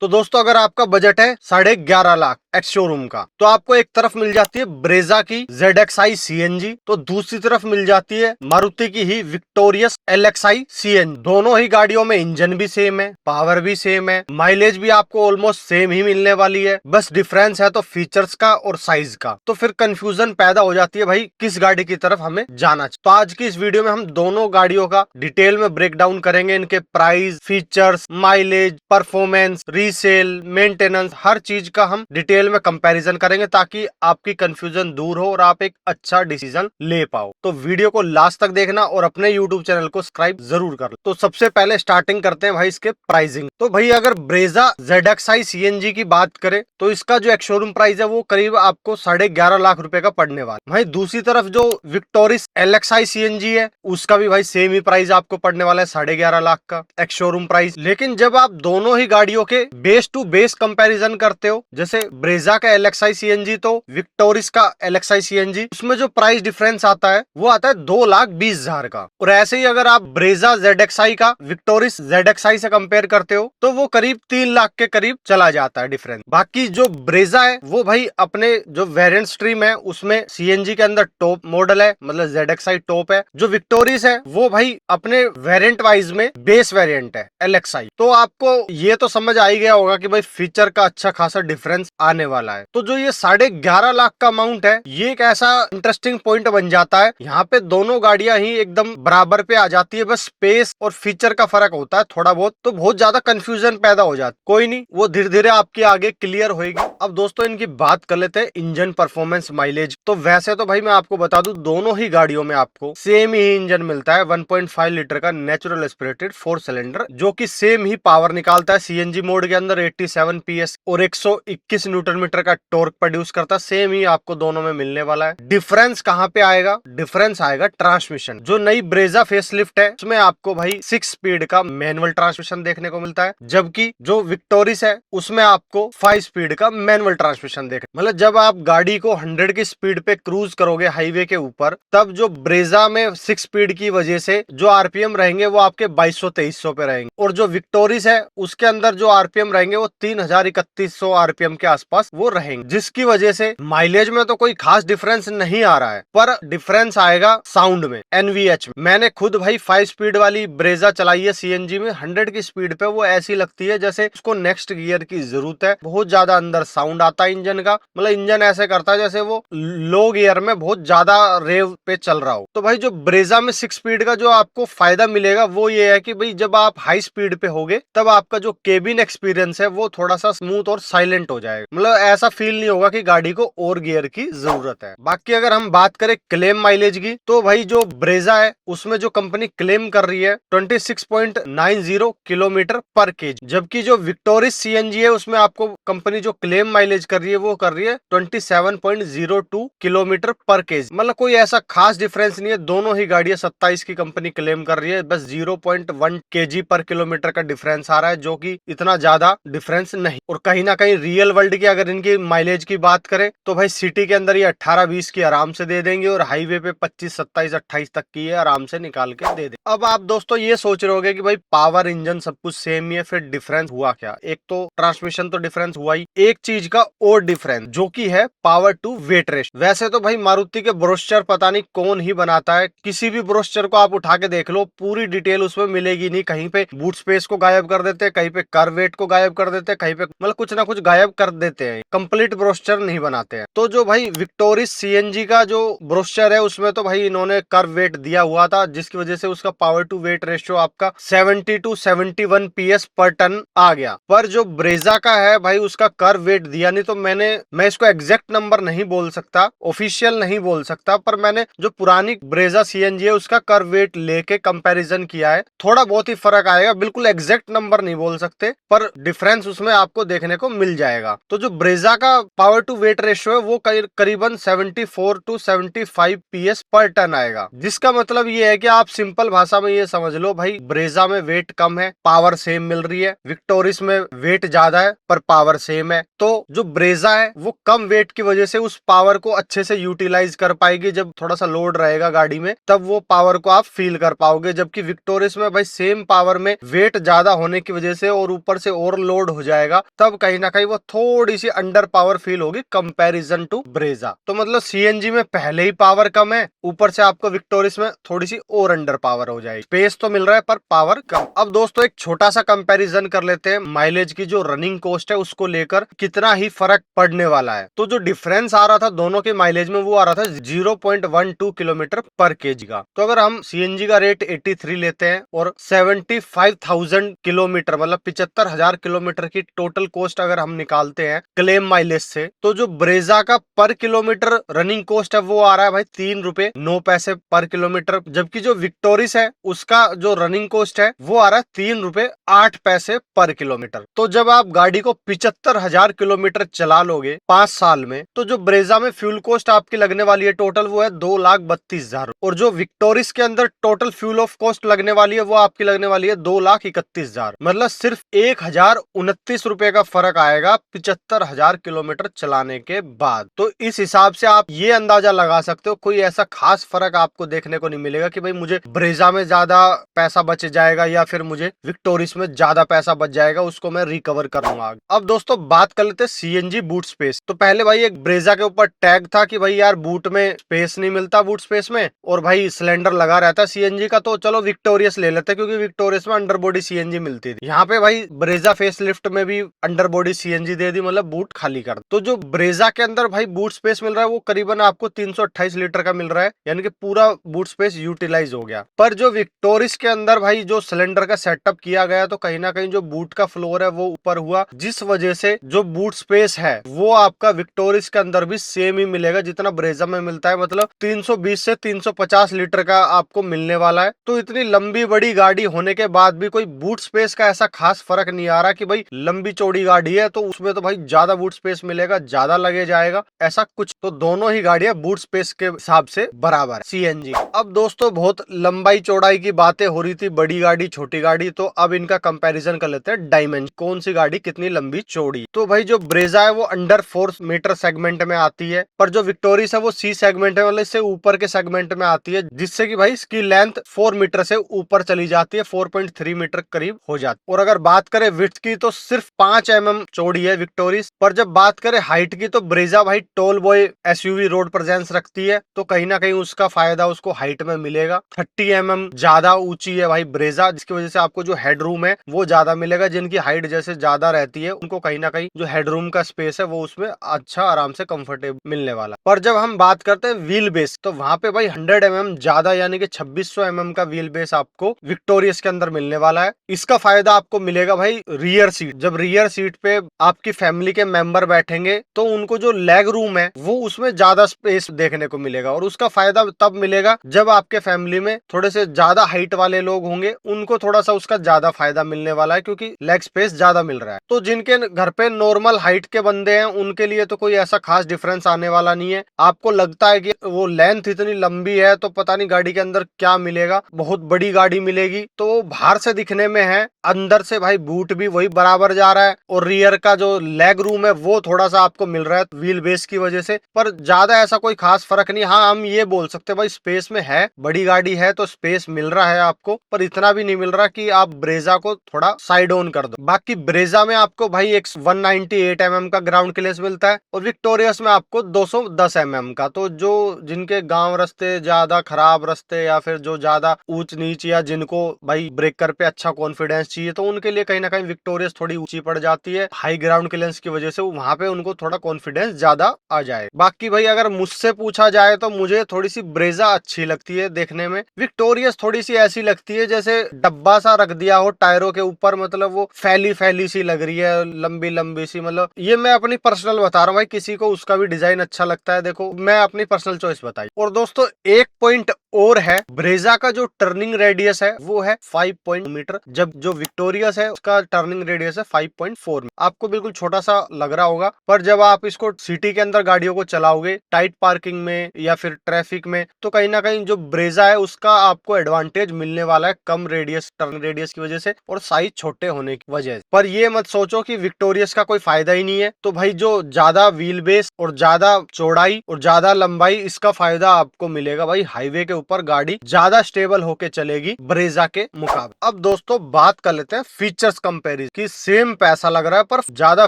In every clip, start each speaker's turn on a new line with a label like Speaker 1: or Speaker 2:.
Speaker 1: तो दोस्तों अगर आपका बजट है 11.5 लाख एक्स शोरूम का, तो आपको एक तरफ मिल जाती है ब्रेजा की ZXi CNG, तो दूसरी तरफ मिल जाती है मारुति की ही विक्टोरियस LXi CNG। दोनों ही गाड़ियों में इंजन भी सेम है, पावर भी सेम है, माइलेज भी आपको ऑलमोस्ट सेम ही मिलने वाली है, बस डिफरेंस है तो फीचर्स का और साइज का। तो फिर कंफ्यूजन पैदा हो जाती है भाई किस गाड़ी की तरफ हमें जाना चाहिए। तो आज की इस वीडियो में हम दोनों गाड़ियों का डिटेल में ब्रेक डाउन करेंगे, इनके price, features, mileage, performance, resale, maintenance, हर चीज का हम डिटेल में कंपैरिजन करेंगे ताकि आपकी कंफ्यूजन दूर हो और आप एक अच्छा डिसीजन ले पाओ। तो वीडियो को लास्ट तक देखना और अपने यूट्यूब चैनल को सब्सक्राइब जरूर कर लो। तो सबसे पहले स्टार्टिंग करते हैं भाई इसके प्राइसिंग। तो भाई अगर ब्रेजा ZXi CNG की बात करें तो इसका जो एक्स-शोरूम प्राइस है वो करीब आपको 11.5 लाख रुपए का पड़ने वाला। भाई दूसरी तरफ जो विक्टोरिस LXi CNG है उसका भी भाई सेम ही प्राइस आपको पड़ने वाला है 11.5 लाख का एक्स शोरूम प्राइस। लेकिन जब आप दोनों ही गाड़ियों के बेस टू बेस कंपैरिजन करते हो, जैसे ब्रेजा का LXi CNG तो विक्टोरिस का LXi CNG, उसमें जो प्राइस डिफरेंस आता है वो आता है 2,20,000 का। और ऐसे ही अगर आप ब्रेजा ZXi का विक्टोरिस ZXi से कंपेयर करते हो तो वो करीब 3 लाख के करीब चला जाता है डिफरेंस। बाकी जो ब्रेजा है वो भाई अपने जो वेरिएंट स्ट्रीम है उसमें CNG के अंदर टॉप मॉडल है, मतलब ZXi टॉप है। जो विक्टोरिस है वो भाई अपने वेरिएंट वाइज में बेस वेरिएंट है LXi। तो आपको ये तो समझ आ ही गया होगा कि भाई फीचर का अच्छा खासा डिफरेंस आने वाला है। तो जो ये 11.5 लाख का अमाउंट है ये एक ऐसा इंटरेस्टिंग पॉइंट बन जाता है। यहाँ पे दोनों गाड़ियां ही एकदम बराबर पे आ जाती है, बस स्पेस और फीचर का फर्क होता है थोड़ा बहुत, तो बहुत ज्यादा कंफ्यूजन पैदा हो जाता है। कोई नहीं, वो धीरे धीरे आपके आगे क्लियर होगी। अब दोस्तों इनकी बात कर लेते हैं इंजन परफॉर्मेंस, माइलेज। तो वैसे तो भाई मैं आपको बता दूं दोनों ही गाड़ियों में आपको सेम ही इंजन मिलता है, 1.5 लीटर का नेचुरल एस्पिरेटेड 4 सिलेंडर, जो कि सेम ही पावर निकालता है। CNG मोड के अंदर 87 PS और 121 न्यूटन मीटर का टॉर्क प्रोड्यूस करता है। सेम ही आपको दोनों में मिलने वाला है। डिफरेंस कहाँ पे आएगा? डिफरेंस आएगा ट्रांसमिशन। जो नई ब्रेजा फेसलिफ्ट है उसमें आपको भाई 6 स्पीड का मैनुअल ट्रांसमिशन देखने को मिलता है, जबकि जो विक्टोरिस है उसमें आपको 5 स्पीड का मैनुअल ट्रांसमिशन देखने, मतलब जब आप गाड़ी को 100 की स्पीड पे क्रूज करोगे हाईवे के ऊपर, तब जो ब्रेजा में 6 स्पीड की वजह से जो RPM रहेंगे वो आपके 2200-2300 पे रहेंगे, और जो विक्टोरिस है उसके अंदर जो RPM रहेंगे वो 3000-3100 RPM के आसपास वो रहेंगे, जिसकी वजह से माइलेज में तो कोई खास डिफरेंस नहीं आ रहा है, पर डिफरेंस आएगा साउंड में, NVH में। मैंने खुद भाई 5 स्पीड वाली ब्रेजा चलाई है CNG में, 100 की स्पीड पे वो ऐसी लगती है जैसे उसको नेक्स्ट गियर की जरूरत है। बहुत ज्यादा अंदर साउंड आता है इंजन का, मतलब इंजन ऐसे करता है जैसे वो लो गियर में बहुत ज्यादा रेव पे चल रहा हो। तो भाई जो ब्रेजा में 6 स्पीड का जो आपको फायदा मिलेगा वो ये है कि भाई जब आप हाई स्पीड पे होगे तब आपका जो केबिन एक्सपीरियंस है वो थोड़ा सा स्मूथ और साइलेंट हो जाएगा, मतलब ऐसा फील नहीं होगा कि गाड़ी को और गियर की जरूरत है। बाकी अगर हम बात करें क्लेम माइलेज की, तो भाई जो ब्रेजा है उसमें जो कंपनी क्लेम कर रही है 26.90 किलोमीटर पर केजी, जबकि जो विक्टोरिस CNG है उसमें आपको कंपनी जो क्लेम माइलेज कर रही है वो कर रही है 27.02 किलोमीटर पर केजी। मतलब कोई ऐसा खास डिफरेंस नहीं है, दोनों ही गाड़ियां 27 की कंपनी क्लेम कर रही है, बस 0.1 केजी पर किलोमीटर का डिफरेंस आ रहा है, जो कि इतना ज्यादा डिफरेंस नहीं। और कहीं ना कहीं रियल वर्ल्ड की अगर इनकी माइलेज की बात करें तो भाई सिटी के अंदर ये 18-20 की आराम से दे देंगे, और हाईवे पे 25, 27, 28 तक की है आराम से निकाल के दे दे। अब आप दोस्तों ये सोच रहे होगे कि भाई पावर, इंजन सब कुछ सेम ही है, फिर डिफरेंस हुआ क्या? एक तो ट्रांसमिशन तो डिफरेंस हुआ ही, एक चीज का और डिफरेंस जो कि है पावर टू वेट रेशियो। वैसे तो भाई मारुति के ब्रोशर पता नहीं कौन ही बनाता है, किसी भी ब्रोशर को आप उठा के देख लो पूरी डिटेल उसमें मिलेगी नहीं। कहीं पे बूट स्पेस को गायब कर देते हैं, कहीं पे कर वेट को गायब कर देते हैं, कहीं पे मतलब कुछ ना कुछ गायब कर देते हैं, कंप्लीट ब्रोशर नहीं बनाते हैं। तो जो भाई विक्टोरिस CNG का जो ब्रोशर है उसमें तो भाई इन्होंने कर वेट दिया हुआ था, जिसकी वजह से उसका पावर टू वेट रेशियो आपका 70-71 PS पर टन आ गया। पर जो ब्रेजा का है भाई उसका कर वेट दिया नहीं, तो मैं इसको एग्जैक्ट नंबर नहीं बोल सकता, ऑफिशियल नहीं बोल सकता, पर मैंने जो पुरानी ब्रेजा CNG है उसका कर वेट लेके कंपैरिजन किया है, थोड़ा बहुत ही फर्क आएगा, बिल्कुल एग्जैक्ट नंबर नहीं बोल सकते, पर डिफरेंस उसमें आपको देखने को मिल जाएगा। तो जो ब्रेजा का पावर टू वेट रेशियो है वो करीबन 74-75 PS पर टन आएगा, जिसका मतलब ये है कि आप सिंपल भाषा में ये समझ लो भाई ब्रेजा में वेट कम है, पावर सेम मिल रही है, विक्टोरिस में वेट ज्यादा है पर पावर सेम है। तो तो जो ब्रेजा है वो कम वेट की वजह से उस पावर को अच्छे से यूटिलाइज कर पाएगी। जब थोड़ा सा लोड रहेगा गाड़ी में तब वो पावर को आप फील कर पाओगे, जबकि विक्टोरियस में भाई सेम पावर में वेट ज्यादा होने की वजह से और ऊपर से ओवरलोड हो जाएगा, तब कहीं ना कहीं वो थोड़ी सी अंडर पावर फील होगी कंपैरिजन टू ब्रेजा। तो मतलब सीएनजी में पहले ही पावर कम है, ऊपर से आपको विक्टोरियस में थोड़ी सी और अंडर पावर हो जाएगी। स्पेस तो मिल रहा है पर पावर कम। अब दोस्तों एक छोटा सा कंपैरिजन कर लेते हैं माइलेज की जो रनिंग कॉस्ट है उसको लेकर कितना ही फर्क पड़ने वाला है। तो जो डिफरेंस आ रहा था दोनों के माइलेज में वो आ रहा था 0.12 किलोमीटर पर केजी का। तो अगर हम सीएनजी का रेट 83 लेते हैं और 75,000 किलोमीटर मतलब 75,000 किलोमीटर की टोटल कॉस्ट अगर हम निकालते हैं क्लेम माइलेज से, तो जो ब्रेजा का पर किलोमीटर रनिंग कॉस्ट है वो आ रहा है भाई 3 रुपए 9 पैसे पर किलोमीटर, जबकि जो विक्टोरिस है उसका जो रनिंग कॉस्ट है वो आ रहा है 3 रुपए 8 पैसे पर किलोमीटर। तो जब आप गाड़ी को 75,000 किलोमीटर चला लोगे 5 साल में, तो जो ब्रेजा में फ्यूल कॉस्ट आपकी लगने वाली है टोटल वो है 2,32,000, और जो विक्टोरिस के अंदर टोटल फ्यूल ऑफ कॉस्ट लगने वाली है वो आपकी लगने वाली है 2,31,000। मतलब सिर्फ 1,029 रुपए का फर्क आएगा 75,000 किलोमीटर चलाने के बाद। तो इस हिसाब से आप ये अंदाजा लगा सकते हो कोई ऐसा खास फर्क आपको देखने को नहीं मिलेगा कि भाई मुझे ब्रेजा में ज्यादा पैसा बच जाएगा या फिर मुझे विक्टोरिस में ज्यादा पैसा बच जाएगा, उसको मैं रिकवर कर लूंगा। अब दोस्तों बात कर लेते हैं सीएनजी बूट स्पेस। तो पहले भाई एक ब्रेजा के ऊपर टैग था कि भाई यार बूट में स्पेस नहीं मिलता बूट स्पेस में, और भाई सिलेंडर लगा रहता है सीएनजी का, तो चलो विक्टोरियस ले लेते क्योंकि विक्टोरियस में अंडर बॉडी सीएनजी मिलती थी। यहाँ पे भाई ब्रेजा फेस लिफ्ट में भी अंडर बॉडी सीएनजी दे दी, मतलब बूट खाली कर। तो जो ब्रेजा के अंदर भाई बूट स्पेस मिल रहा है वो करीबन आपको 328 लीटर का मिल रहा है, यानी कि पूरा बूट स्पेस यूटिलाइज हो गया। पर जो विक्टोरिस के अंदर भाई जो सिलेंडर का सेटअप किया गया तो कहीं ना कहीं जो बूट का फ्लोर है वो ऊपर हुआ, जिस वजह से जो बूट स्पेस है वो आपका विक्टोरिस के अंदर भी सेम ही मिलेगा जितना ब्रेजा में मिलता है, मतलब 320 से 350 लीटर का आपको मिलने वाला है। तो इतनी लंबी बड़ी गाड़ी होने के बाद भी कोई बूट स्पेस का ऐसा खास फर्क नहीं आ रहा कि भाई लंबी चौड़ी गाड़ी है तो उसमें तो भाई ज्यादा बूट स्पेस मिलेगा, ज्यादा लगे जाएगा, ऐसा कुछ। तो दोनों ही गाड़ियां बूट स्पेस के हिसाब से बराबर है सीएनजी। अब दोस्तों बहुत लंबाई चौड़ाई की बातें हो रही थी, बड़ी गाड़ी छोटी गाड़ी, तो अब इनका कंपैरिजन कर लेते हैं डायमेंशन, कौन सी गाड़ी कितनी लंबी चौड़ी। तो भाई जो ब्रेजा है वो अंडर 4 मीटर सेगमेंट में आती है, पर जो विक्टोरिस है वो सी सेगमेंट है, मतलब इससे ऊपर के सेगमेंट में आती है, जिससे कि भाई इसकी लेंथ 4 मीटर से ऊपर चली जाती है, 4.3 मीटर करीब हो जाती है। और अगर बात करें विड्थ की तो सिर्फ 5 mm चौड़ी है विक्टोरिस। पर जब बात करें हाइट की तो ब्रेजा भाई toll boy SUV road presence रखती है, तो कहीं ना कहीं उसका फायदा उसको हाइट में मिलेगा। 30 mm ज्यादा ऊंची है भाई ब्रेजा, जिसकी वजह से आपको जो हेडरूम है वो ज्यादा मिलेगा। जिनकी हाइट जैसे ज्यादा रहती है उनको कहीं ना कहीं जो हेडरूम का स्पेस है वो उसमें अच्छा आराम से कंफर्टेबल मिलने वाला। पर जब हम बात करते हैं व्हील बेस तो वहां पे भाई 100 mm ज्यादा यानी कि 2600 mm का व्हील बेस आपको विक्टोरियस के अंदर मिलने वाला है। इसका फायदा आपको मिलेगा भाई रियर सीट। जब रियर सीट पे आपकी फैमिली के मेंबर बैठेंगे तो उनको जो लेग रूम है वो उसमें ज्यादा स्पेस देखने को मिलेगा, और उसका फायदा तब मिलेगा जब आपके फैमिली में थोड़े से ज्यादा हाइट वाले लोग होंगे, उनको थोड़ा सा उसका ज्यादा फायदा मिलने वाला है क्योंकि लेग स्पेस ज्यादा मिल रहा है। तो जिनके घर पे नॉर्मल हाइट के बंदे हैं उनके लिए तो कोई ऐसा खास डिफरेंस आने वाला नहीं है। आपको लगता है कि वो लेंथ इतनी लंबी है तो पता नहीं गाड़ी के अंदर क्या मिलेगा, बहुत बड़ी गाड़ी मिलेगी, तो बाहर से दिखने में है, अंदर से भाई बूट भी वही बराबर जा रहा है, और रियर का जो लेग रूम है वो थोड़ा सा आपको मिल रहा है व्हील बेस की वजह से, पर ज्यादा ऐसा कोई खास फर्क नहीं। हाँ हम ये बोल सकते हैं भाई स्पेस में है, बड़ी गाड़ी है तो स्पेस मिल रहा है आपको, पर इतना भी नहीं मिल रहा कि आप ब्रेजा को थोड़ा साइड ऑन कर दो। बाकी ब्रेजा में आपको भाई एक 198 mm का ग्राउंड क्लियरेंस मिलता है, और विक्टोरियस में आपको 210 mm का। तो जो जिनके गांव रास्ते ज्यादा खराब रास्ते या फिर जो ज्यादा ऊंच नीच या जिनको भाई ब्रेकर पे अच्छा कॉन्फिडेंस चाहिए तो उनके लिए कहीं ना कहीं विक्टोरियस थोड़ी ऊंची पड़ जाती है, हाई ग्राउंड क्लियरेंस की वजह से वहां पे उनको थोड़ा कॉन्फिडेंस ज्यादा आ जाए। बाकी भाई अगर मुझसे पूछा जाए तो मुझे थोड़ी सी ब्रेजा अच्छी लगती है देखने में, विक्टोरियस थोड़ी सी ऐसी लगती है जैसे डब्बा सा रख दिया हो टायरों के ऊपर, मतलब वो फैली फैली सी लग रही है, लंबी लंबी सी। मतलब ये मैं अपनी पर्सनल बता रहा हूँ भाई, किसी को उसका भी डिजाइन अच्छा लगता है, देखो मैं अपनी पर्सनल चॉइस बताई। और दोस्तों एक पॉइंट और है, ब्रेजा का जो टर्निंग रेडियस है वो है 5 मीटर, जब जो विक्टोरियस है उसका टर्निंग रेडियस है 5.4। आपको बिल्कुल छोटा सा लग रहा होगा, पर जब आप इसको सिटी के अंदर गाड़ियों को चलाओगे टाइट पार्किंग में या फिर ट्रैफिक में, तो कहीं ना कहीं जो ब्रेजा है उसका आपको एडवांटेज मिलने वाला है कम रेडियस टर्निंग रेडियस की वजह से और साइज छोटे होने की वजह से। पर ये मत सोचो कि विक्टोरियस का कोई फायदा फायदा ही नहीं है। तो भाई जो ज्यादा व्हील बेस और ज्यादा चौड़ाई और ज्यादा लंबाई, इसका फायदा आपको मिलेगा भाई हाईवे के ऊपर गाड़ी ज्यादा स्टेबल होके चलेगी ब्रेजा के मुकाबले। अब दोस्तों बात कर लेते हैं फीचर्स कंपैरिजन की। सेम पैसा लग रहा है पर ज्यादा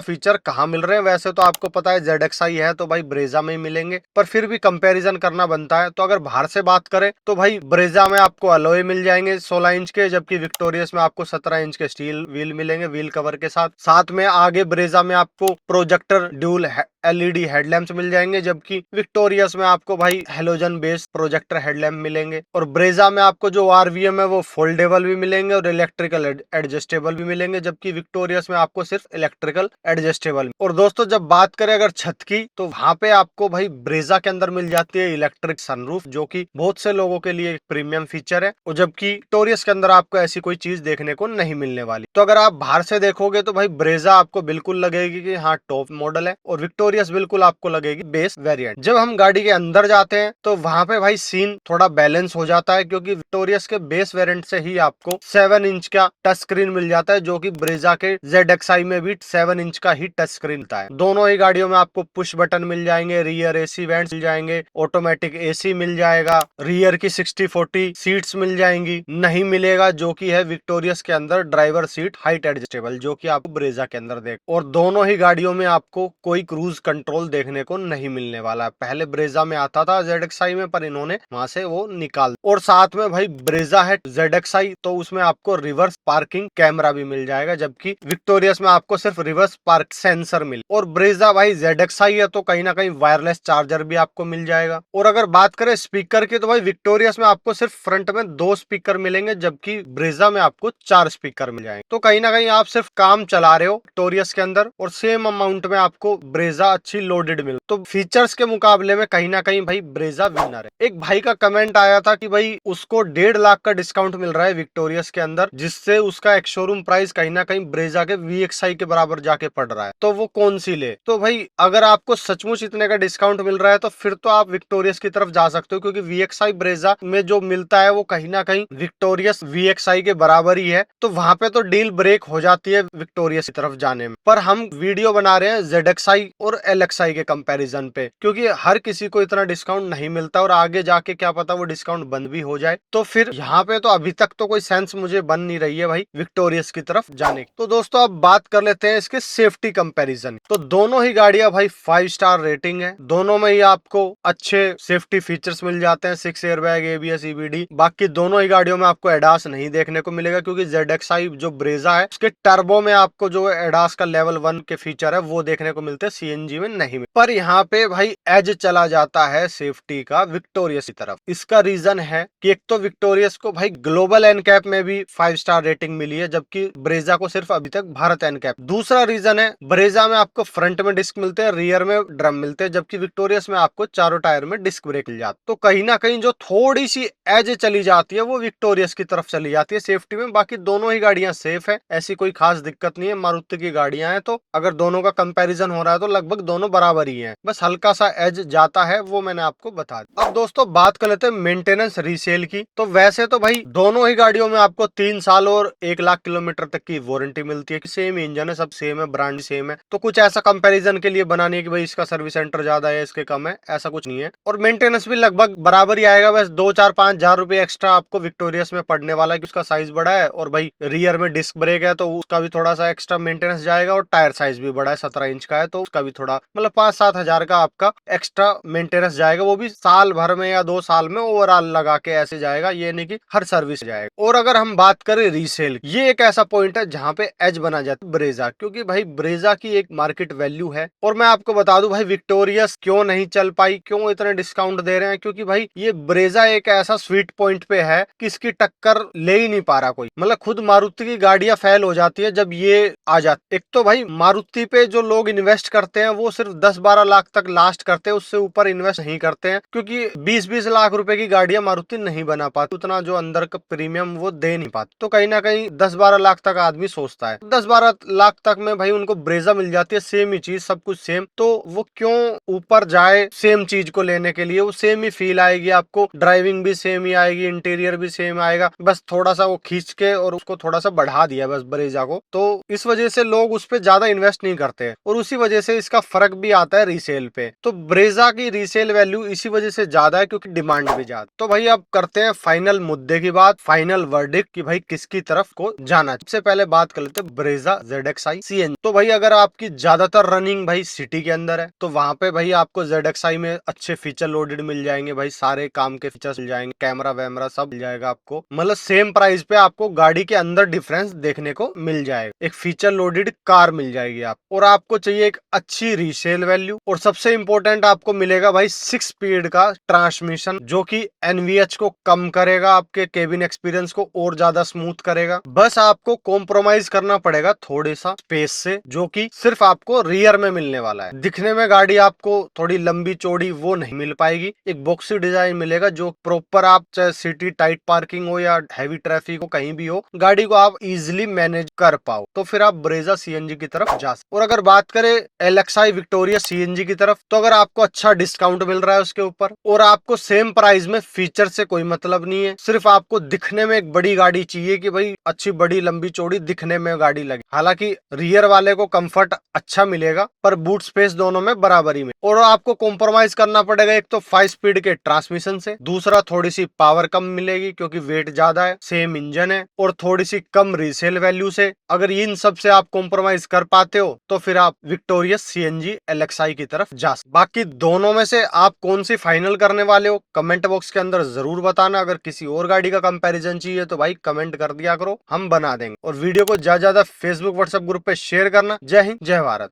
Speaker 1: फीचर कहाँ मिल रहे हैं। वैसे तो आपको पता है ZXi है तो भाई ब्रेजा में ही मिलेंगे, पर फिर भी कंपैरिजन करना बनता है। तो अगर बाहर से बात करें तो भाई ब्रेजा में आपको अलॉय मिल जाएंगे 16 इंच के, जबकि विक्टोरियस में आपको 17 इंच के स्टील व्हील मिलेंगे व्हील कवर के साथ। साथ में आगे ब्रेजा में आपको प्रोजेक्टर ड्यूल LED हेडलैम्प्स मिल जाएंगे, जबकि विक्टोरियस में आपको भाई हेलोजन बेस्ड प्रोजेक्टर हेडलैम्प मिलेंगे। और ब्रेजा में आपको जो RVM है वो फोल्डेबल भी मिलेंगे और इलेक्ट्रिकल एडजस्टेबल भी मिलेंगे, जबकि विक्टोरियस में आपको सिर्फ इलेक्ट्रिकल एडजस्टेबल। और दोस्तों जब बात करें अगर छत की, तो वहां पे आपको भाई ब्रेजा के अंदर मिल जाती है इलेक्ट्रिक सनरूफ, जो कि बहुत से लोगों के लिए एक प्रीमियम फीचर है, और जबकि विक्टोरियस के अंदर आपको ऐसी कोई चीज देखने को नहीं मिलने वाली। तो अगर आप बाहर से देखोगे तो भाई ब्रेजा आपको बिल्कुल लगेगी कि हाँ टॉप मॉडल है, और विक्टोरियस बिल्कुल आपको लगेगी बेस वेरिएंट। जब हम गाड़ी के अंदर जाते हैं तो वहां पे भाई सीन थोड़ा बैलेंस हो जाता है, क्योंकि विक्टोरियस के बेस वेरिएंट से ही आपको 7 इंच का टच स्क्रीन मिल जाता है, जो कि ब्रेजा के ZXi में भी 7 इंच का ही टच स्क्रीन मिलता है। दोनों ही गाड़ियों में आपको पुश बटन मिल जाएंगे, रियर AC वेंट्स मिल जाएंगे, ऑटोमेटिक AC मिल जाएगा, रियर की 60-40 सीट्स मिल जाएंगी। नहीं मिलेगा जो कि है विक्टोरियस के अंदर ड्राइवर सीट हाइट एडजस्टेबल, जो कि आपको ब्रेजा के अंदर देख। और दोनों ही गाड़ियों में आपको कोई क्रूज कंट्रोल देखने को नहीं मिलने वाला है। पहले ब्रेजा में आता था ZXi में, पर इन्होंने वहां से वो निकाल। और साथ में भाई ब्रेजा है ZXi तो उसमें आपको रिवर्स पार्किंग कैमरा भी मिल जाएगा, जबकि विक्टोरियस में आपको सिर्फ रिवर्स पार्क सेंसर मिल। और ब्रेजा भाई ZXi है तो कहीं ना कहीं वायरलेस चार्जर भी आपको मिल जाएगा। और अगर बात करें स्पीकर की, तो भाई विक्टोरियस में आपको सिर्फ फ्रंट में 2 स्पीकर मिलेंगे, जबकि ब्रेजा में आपको 4 स्पीकर मिल जाएंगे। तो कहीं ना कहीं आप सिर्फ काम चला रहे हो विक्टोरियस के अंदर, और सेम अमाउंट में आपको ब्रेजा अच्छी लोडेड मिल। तो फीचर्स के मुकाबले में कहीं ना कहीं भाई ब्रेजा विनर है। एक भाई का कमेंट आया था कि भाई उसको 1.5 लाख का डिस्काउंट मिल रहा है विक्टोरियस के अंदर, जिससे उसका एक शोरूम प्राइस कहीं ना कहीं ब्रेजा के VXi के बराबर जाके पड़ रहा है। तो वो कौन सी ले? तो भाई अगर आपको सचमुच इतने का डिस्काउंट मिल रहा है तो फिर तो आप विक्टोरियस की तरफ जा सकते हो, क्योंकि VXi ब्रेजा में जो मिलता है वो कहीं ना कहीं विक्टोरियस VXi के बराबर ही है। तो वहां पे तो डील ब्रेक हो जाती है विक्टोरियस की तरफ जाने में। पर हम वीडियो बना रहे हैं ZXi और LXi के कंपैरिजन पे, क्योंकि हर किसी को इतना डिस्काउंट नहीं मिलता, और आगे जाके क्या पता वो डिस्काउंट बंद भी हो जाए। तो फिर यहाँ पे तो अभी तक तो कोई सेंस मुझे बन नहीं रही है भाई विक्टोरियस की तरफ जाने की। तो दोस्तों अब बात कर लेते हैं इसके सेफ्टी कंपैरिजन। तो दोनों ही गाड़ियां भाई 5 स्टार रेटिंग है। दोनों में ही आपको अच्छे सेफ्टी फीचर्स मिल जाते हैं, 6 एयरबैग, ABS, EBD। बाकी दोनों ही गाड़ियों में आपको एडास नहीं देखने को मिलेगा, क्योंकि ZXi जो ब्रेजा है उसके टर्बो में आपको जो एडास का लेवल 1 के फीचर है वो देखने को मिलते हैं, CNG में नहीं मिलते। पर यहाँ पे भाई एज चला जाता है सेफ्टी का विक्टोरियस की तरफ। इसका रीजन है कि एक तो विक्टोरियस को भाई ग्लोबल एनकैप में भी 5 स्टार रेटिंग मिली है, जबकि ब्रेजा को सिर्फ अभी तक भारत एनकैप। दूसरा रीजन है ब्रेजा में आपको फ्रंट में डिस्क मिलते हैं, रियर में ड्रम मिलते हैं, जबकि विक्टोरियस में आपको चारों टायर में डिस्क ब्रेक मिल जाती है। तो कहीं ना कहीं जो थोड़ी सी एज चली जाती है वो विक्टोरियस की तरफ चली जाती है सेफ्टी में। बाकी दोनों ही गाड़ियां सेफ है, ऐसी कोई खास दिक्कत नहीं है। मारुति की गाड़ियां हैं तो अगर दोनों का कंपैरिजन हो रहा है तो लगभग दोनों बराबर ही हैं, बस हल्का सा एज जाता है, वो मैंने आपको बता दिया। अब दोस्तों बात कर लेते हैं मेंटेनेंस रीसेल की। तो वैसे तो भाई दोनों ही गाड़ियों में आपको 3 साल और 1 लाख किलोमीटर तक की वारंटी मिलती है। सेम इंजन है, सब सेम है, ब्रांड सेम है। तो कुछ ऐसा कंपैरिजन के लिए बना नहीं है कि भाई इसका सर्विस सेंटर ज्यादा है इसके कम है, ऐसा कुछ नहीं है। और मेंटेनेंस भी लगभग बराबर ही आएगा, बस 2-4-5 हजार रुपए एक्स्ट्रा आपको विक्टोरियस में पड़ने वाला है कि उसका साइज बड़ा है, और भाई रियर में डिस्क ब्रेक है तो उसका भी थोड़ा सा एक्स्ट्रा मेंटेनेंस जाएगा, और टायर साइज भी बड़ा है, 17 इंच का है, तो उसका भी थोड़ा मतलब 5-7 हजार का आपका एक्स्ट्रा मेंटेनेंस जाएगा। वो भी साल भर में या 2 साल में ओवरऑल लगा के ऐसे जाएगा, ये नहीं कि हर सर्विस जाएगा। और अगर हम बात करें रीसेल, ये एक ऐसा पॉइंट है जहाँ पे एज बना जाता है ब्रेजा, क्योंकि भाई ब्रेजा की एक मार्केट वैल्यू है। और मैं आपको बता दूं भाई विक्टोरियस क्यों नहीं चल पाई, क्यों इतने डिस्काउंट दे रहे हैं, क्योंकि भाई ये ब्रेजा एक ऐसा स्वीट पॉइंट पे है कि इसकी टक्कर ले ही नहीं पा रहा कोई। मतलब खुद मारुति की गाड़ियां फेल हो जाती है जब ये आ जाती। एक तो भाई मारुति पे जो लोग इन्वेस्ट करते हैं वो सिर्फ 10-12 लाख तक लास्ट करते हैं, उससे ऊपर इन्वेस्ट नहीं करते हैं, क्योंकि 20-20 लाख रुपए की गाड़ियां मारुति नहीं बना पाती, उतना जो अंदर का प्रीमियम वो दे नहीं पाती। तो कहीं ना कहीं 10-12 लाख तक आदमी सोचता है। 10-12 लाख तक में भाई उनको ब्रेजा मिल जाती है, सेम ही चीज, सब कुछ सेम, तो वो क्यों ऊपर जाए सेम चीज को लेने के लिए? वो सेम ही फील आएगी आपको, ड्राइविंग भी सेम ही आएगी, इंटीरियर भी सेम आएगा, बस थोड़ा सा वो खींच के और उसको थोड़ा सा बढ़ा दिया बस ब्रेजा को। तो इस वजह से लोग उस पर ज्यादा इन्वेस्ट नहीं करते हैं, और उसी वजह से इसका फर्क भी आता है रीसेल पे। तो ब्रेजा की रीसेल वैल्यू इसी वजह से ज्यादा है, क्योंकि डिमांड भी ज्यादा। तो भाई अब करते हैं फाइनल मुद्दे की बात, फाइनल वर्डिक्ट कि भाई किसकी तरफ को जाना। सबसे पहले बात कर लेते हैं ब्रेजा ZXi CNG। तो भाई अगर आपकी ज्यादातर रनिंग भाई सिटी के अंदर है, तो वहां पे भाई आपको ZXi में अच्छे फीचर लोडेड मिल जाएंगे भाई, सारे काम के फीचर्स मिल जाएंगे, कैमरा वैमरा सब मिल जाएगा आपको, मतलब सेम प्राइस पे आपको गाड़ी के अंदर डिफरेंस देखने को मिल जाएगा, एक फीचर लोडेड कार मिल जाएगी आप। और आपको चाहिए एक अच्छी रीसेल वैल्यू, और सबसे इंपॉर्टेंट आपको मिलेगा भाई 6 स्पीड का ट्रांसमिशन, जो कि NVH को कम करेगा, आपके केबिन एक्सपीरियंस को और ज्यादा स्मूथ करेगा। बस आपको कॉम्प्रोमाइज करना पड़ेगा थोड़े सा स्पेस से, जो कि सिर्फ आपको रियर में मिलने वाला है। दिखने में गाड़ी आपको थोड़ी लंबी चौड़ी वो नहीं मिल पाएगी, एक बॉक्सी डिजाइन मिलेगा, जो प्रॉपर आप चाहे सिटी टाइट पार्किंग हो या हैवी ट्रैफिक हो, कहीं भी हो, गाड़ी को आप इजिली मैनेज कर पाओ, तो फिर आप ब्रेजा CNG की तरफ जा सकते। और अगर बात करें LXi विक्टोरिया CNG की तरफ, तो अगर आपको अच्छा डिस्काउंट मिल रहा है उसके ऊपर, और आपको सेम प्राइस में फीचर से कोई मतलब नहीं है, सिर्फ आपको दिखने में एक बड़ी गाड़ी चाहिए कि भाई अच्छी बड़ी लंबी चौड़ी दिखने में गाड़ी लगे, हालांकि रियर वाले को कंफर्ट अच्छा मिलेगा पर बूट स्पेस दोनों में बराबरी में। और आपको कॉम्प्रोमाइज करना पड़ेगा, एक तो 5 स्पीड के ट्रांसमिशन से, दूसरा थोड़ी सी पावर कम मिलेगी क्योंकि वेट ज्यादा है, सेम इंजन है, और थोड़ी सी कम रीसेल वैल्यू से। अगर इन सब से आप कॉम्प्रोमाइज कर पाते हो तो फिर आप विक्टोरिया CNG LXi की तरफ जा सकते। बाकी दोनों में से आप कौन सी फाइनल करने वाले हो कमेंट बॉक्स के अंदर जरूर बताना। अगर किसी और गाड़ी का कंपैरिजन चाहिए तो भाई कमेंट कर दिया करो, हम बना देंगे। और वीडियो को ज्यादा फेसबुक व्हाट्सएप ग्रुप पे शेयर करना। जय हिंद, जय भारत।